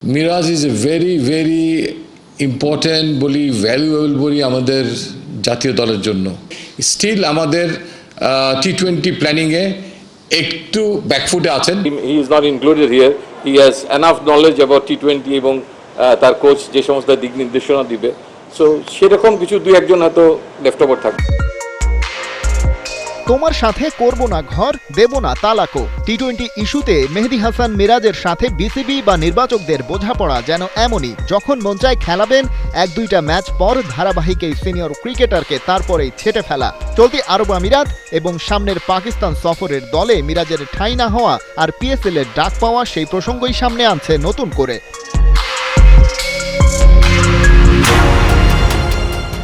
Miraj is a very very important বলি, valuable বলি আমাদের জাতীয় দলের জন্য। স্টিল আমাদের টি-20 প্ল্যানিংয়ে একটু ব্যাকফুটে আছেন। He is not included here. He has enough knowledge about টি-20 এবং তার কোচ যে সমস্ত দিক নির্দেশনা দিবে, সো সেরকম কিছু দুই একজন হয়তো লেফট ওভার থাকবে। তোমার সাথে করব না ঘর, দেব না তালাকো। টি-20 ইস্যুতে মেহেদী হাসান মিরাজের সাথে বিসিবি বা নির্বাচকদের বোঝাপড়া যেন এমনই, যখন মন চায় খেলাবেন, এক দুইটা ম্যাচ পর ধারাবাহিক এই সিনিয়র ক্রিকেটারকে তারপরেই ছেটে ফেলা। চলতি আরব আমিরাত এবং সামনের পাকিস্তান সফরের দলে মিরাজের ঠাঁই না হওয়া আর পিএসএল এর ডাক পাওয়া সেই প্রসঙ্গই সামনে আনছে নতুন করে।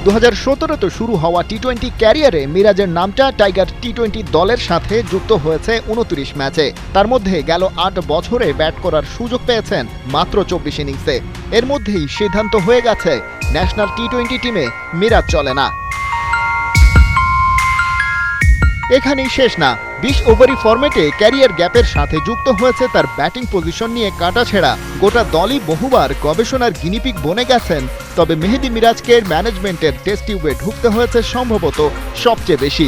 2017 শুরু হওয়া টি-20 ক্যারিয়ারে মিরাজের নামটা টাইগার টি-20 দলের সাথে যুক্ত হয়েছে 29 ম্যাচে। তার মধ্যে গেল 8 বছরে ব্যাট করার সুযোগ পেয়েছেন মাত্র 24 ইনিংসে। এর মধ্যেই সিদ্ধান্ত হয়ে গেছে ন্যাশনাল টি-20 টিমে মিরাজ চলে না। এখানেই শেষ না, 20 ওভারি ফরম্যাটে ক্যারিয়ার গ্যাপের সাথে যুক্ত হয়েছে তার ব্যাটিং পজিশন নিয়ে কাটাছেঁড়া। গোটা দলই বহুবার গবেষণার গিনিপিগ বনে গেছেন, তবে মেহেদী মিরাজকে ম্যানেজমেন্টের টেস্ট টিউবে ঢুকতে হয়েছে সম্ভবত সবচেয়ে বেশি।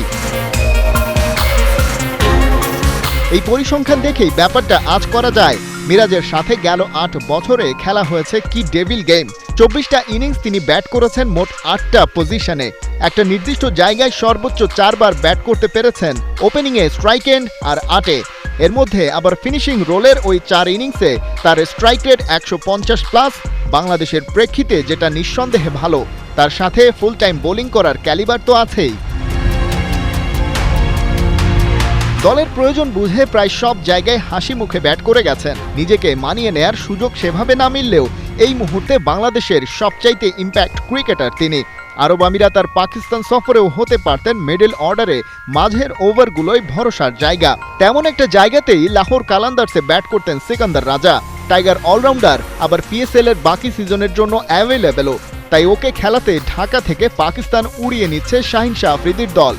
এই পরিসংখ্যান দেখেই ব্যাপারটা আজ করা যায়। মিরাজের সাথে গেল 8 বছরে খেলা হয়েছে কি ডেভিল গেম। 24টা ইনিংস তিনি ব্যাট করেছেন মোট 8টা পজিশনে। একটা নির্দিষ্ট জায়গায় সর্বোচ্চ 4 বার ব্যাট করতে পেরেছেন, ওপেনিংয়ে, স্ট্রাইক এন্ড আর 8-এ। এর মধ্যে আবার ফিনিশিং রোলের ওই 4 ইনিংসে তার স্ট্রাইক রেট 150 প্লাস, বাংলাদেশের প্রেক্ষিতে যেটা নিঃসন্দেহে ভালো। তার সাথে ফুল টাইম বোলিং করার ক্যালিবার তো আছেই। দলের প্রয়োজন বুঝে প্রায় সব জায়গায় হাসি মুখে ব্যাট করে গেছেন। নিজেকে মানিয়ে নেয়ার সুযোগ সেভাবে না মিললেও এই মুহূর্তে বাংলাদেশের সবচাইতে ইম্প্যাক্ট ক্রিকেটার তিনি। আরব আমিরাত আর পাকিস্তান সফরেও হতে পারতেন মিডল অর্ডারে মাঝের ওভারগুলোই ভরসার জায়গা। তেমন একটা জায়গাতেই লাহোর কালান্দার্সে ব্যাট করতেন সিকান্দার রাজা। টাইগার অলরাউন্ডার, আবার পিএসএল এর বাকি সিজনের জন্য অ্যাভেলেবেলও। তাই ওকে খেলাতে ঢাকা থেকে পাকিস্তান উড়িয়ে নিচ্ছে শাহিন শাহ আফ্রিদির দল।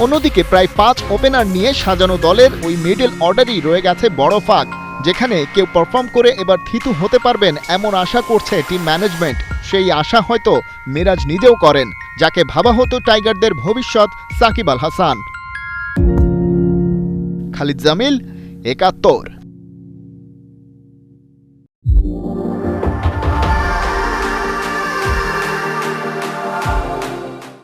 অন্যদিকে প্রায় 5 ওপেনার নিয়ে সাজানো দলের ওই মিডল অর্ডারই রয়ে গেছে বড় ফাঁক, যেখানে কেউ পারফর্ম করে এবার থিতু হতে পারবেন এমন আশা করছে টিম ম্যানেজমেন্ট। সেই আশা হয়তো মিরাজ নিজেও করেন, যাকে ভাবা হতো টাইগারদের ভবিষ্যৎ সাকিব আল হাসান। খালিদ জামিল, 71।